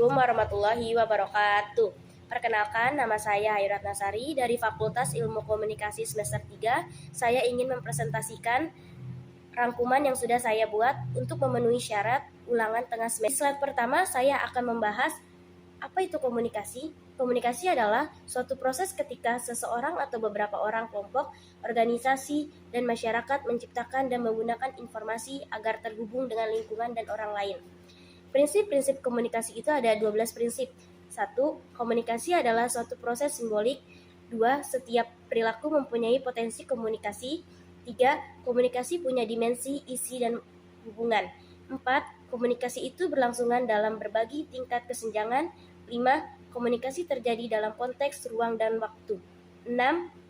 Assalamualaikum warahmatullahi wabarakatuh. Perkenalkan, nama saya Hayrat Nasari dari Fakultas Ilmu Komunikasi semester 3. Saya ingin mempresentasikan rangkuman yang sudah saya buat untuk memenuhi syarat ulangan tengah semester. Di slide pertama, saya akan membahas apa itu komunikasi. Komunikasi adalah suatu proses ketika seseorang atau beberapa orang, kelompok, organisasi, dan masyarakat menciptakan dan menggunakan informasi agar terhubung dengan lingkungan dan orang lain. Prinsip-prinsip komunikasi itu ada 12 prinsip. 1. Komunikasi adalah suatu proses simbolik. 2. Setiap perilaku mempunyai potensi komunikasi. 3. Komunikasi punya dimensi, isi, dan hubungan. 4. Komunikasi itu berlangsungan dalam berbagai tingkat kesenjangan. 5. Komunikasi terjadi dalam konteks ruang dan waktu. 6.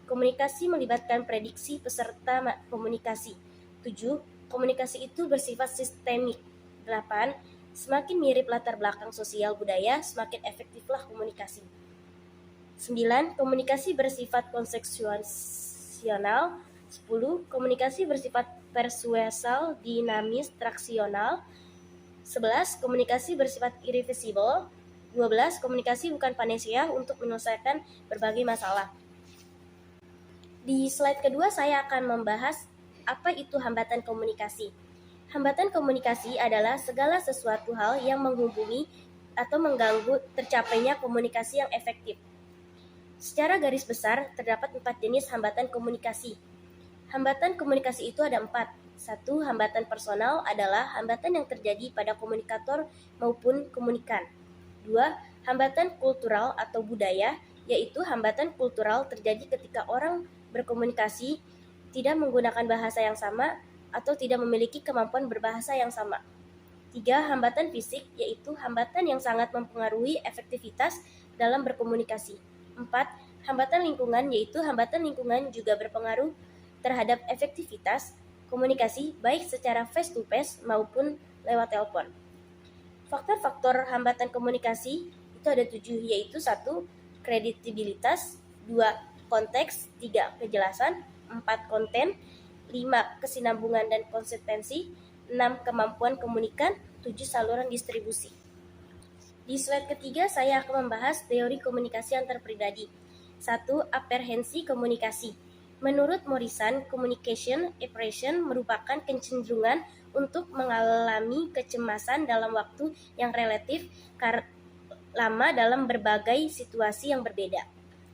Komunikasi melibatkan prediksi peserta komunikasi. 7. Komunikasi itu bersifat sistemik. 8. Semakin mirip latar belakang sosial budaya, semakin efektiflah komunikasi. 9. Komunikasi bersifat konseksuasional. 10. Komunikasi bersifat persuasal, dinamis, traksional. 11. Komunikasi bersifat irreversible. 12. Komunikasi bukan panacea untuk menyelesaikan berbagai masalah. Di slide kedua saya akan membahas apa itu hambatan komunikasi. Hambatan komunikasi adalah segala sesuatu hal yang menghubungi atau mengganggu tercapainya komunikasi yang efektif. Secara garis besar, terdapat 4 jenis hambatan komunikasi. Hambatan komunikasi itu ada 4. 1. Hambatan personal adalah hambatan yang terjadi pada komunikator maupun komunikan. 2. Hambatan kultural atau budaya, yaitu hambatan kultural terjadi ketika orang berkomunikasi tidak menggunakan bahasa yang sama atau tidak memiliki kemampuan berbahasa yang sama. 3. Hambatan fisik, yaitu hambatan yang sangat mempengaruhi efektivitas dalam berkomunikasi. 4. Hambatan lingkungan, yaitu hambatan lingkungan juga berpengaruh terhadap efektivitas komunikasi baik secara face-to-face maupun lewat telepon. Faktor-faktor hambatan komunikasi itu ada 7, yaitu 1. Kredibilitas, 2. Konteks, 3. Kejelasan, 4. Konten, 5. Kesinambungan dan konsistensi, 6. Kemampuan komunikan, 7. Saluran distribusi. Di slide ketiga saya akan membahas teori komunikasi antar pribadi. 1. Aprehensi komunikasi. Menurut Morrison, communication apprehension merupakan kecenderungan untuk mengalami kecemasan dalam waktu yang relatif lama dalam berbagai situasi yang berbeda.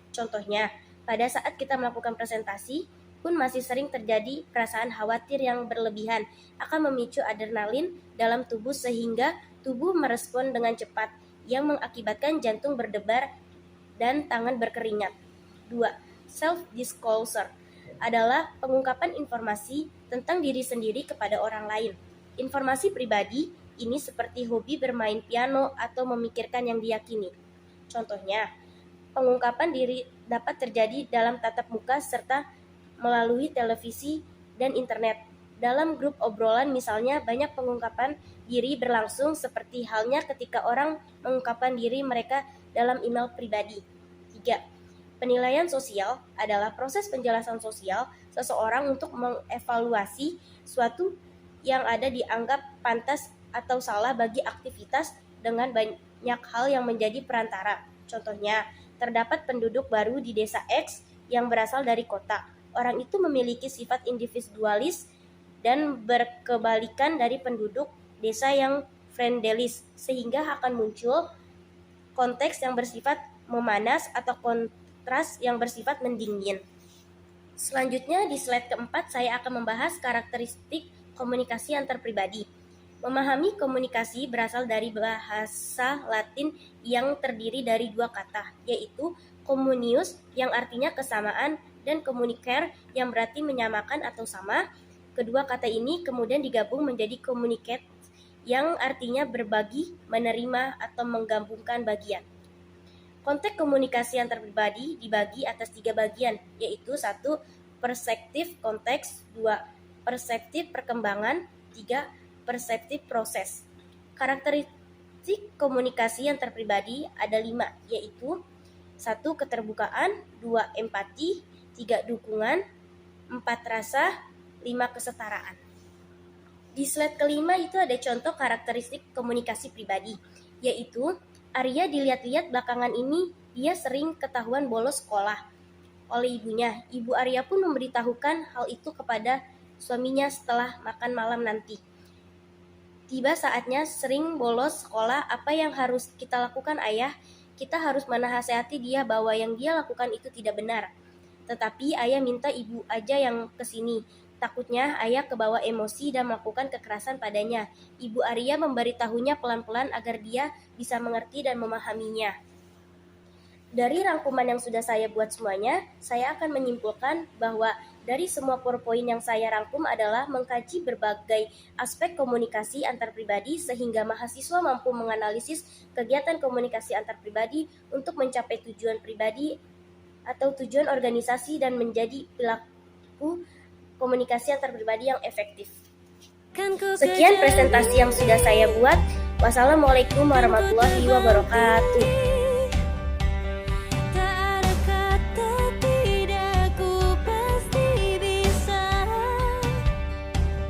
Contohnya, pada saat kita melakukan presentasi, pun masih sering terjadi perasaan khawatir yang berlebihan akan memicu adrenalin dalam tubuh sehingga tubuh merespon dengan cepat yang mengakibatkan jantung berdebar dan tangan berkeringat. 2. Self-disclosure adalah pengungkapan informasi tentang diri sendiri kepada orang lain. Informasi pribadi ini seperti hobi bermain piano atau memikirkan yang diyakini. Contohnya, pengungkapan diri dapat terjadi dalam tatap muka serta melalui televisi dan internet. Dalam grup obrolan misalnya, banyak pengungkapan diri berlangsung seperti halnya ketika orang mengungkapkan diri mereka dalam email pribadi. 3. Penilaian sosial adalah proses penjelasan sosial seseorang untuk mengevaluasi suatu yang ada dianggap pantas atau salah bagi aktivitas dengan banyak hal yang menjadi perantara. Contohnya, terdapat penduduk baru di desa X yang berasal dari kota. Orang itu memiliki sifat individualis dan berkebalikan dari penduduk desa yang friendlies, sehingga akan muncul konteks yang bersifat memanas atau kontras yang bersifat mendingin. Selanjutnya di slide keempat saya akan membahas karakteristik komunikasi antar pribadi. Memahami komunikasi berasal dari bahasa Latin yang terdiri dari 2 kata, yaitu communius yang artinya kesamaan dan communicare yang berarti menyamakan atau sama. Kedua kata ini kemudian digabung menjadi communicate yang artinya berbagi, menerima, atau menggabungkan bagian. Konteks komunikasi antar pribadi dibagi atas 3 bagian, yaitu 1. Perspektif konteks, 2. Perspektif perkembangan, 3. Perspektif proses. Karakteristik komunikasi antar pribadi ada 5, yaitu 1. Keterbukaan, 2. Empati, 3. Dukungan, 4. Rasa, 5. Kesetaraan. Di slide kelima itu ada contoh karakteristik komunikasi pribadi, yaitu Arya dilihat-lihat belakangan ini dia sering ketahuan bolos sekolah oleh ibunya. Ibu Arya pun memberitahukan hal itu kepada suaminya setelah makan malam nanti. Tiba saatnya sering bolos sekolah, apa yang harus kita lakukan ayah? Kita harus menasehati dia bahwa yang dia lakukan itu tidak benar. Tetapi ayah minta ibu aja yang kesini. Takutnya ayah kebawa emosi dan melakukan kekerasan padanya. Ibu Arya memberitahunya pelan-pelan agar dia bisa mengerti dan memahaminya. Dari rangkuman yang sudah saya buat semuanya, saya akan menyimpulkan bahwa dari semua poin yang saya rangkum adalah mengkaji berbagai aspek komunikasi antar pribadi sehingga mahasiswa mampu menganalisis kegiatan komunikasi antar pribadi untuk mencapai tujuan pribadi atau tujuan organisasi dan menjadi pelaku komunikasi antar pribadi yang efektif. Sekian presentasi yang sudah saya buat. Wassalamualaikum warahmatullahi wabarakatuh.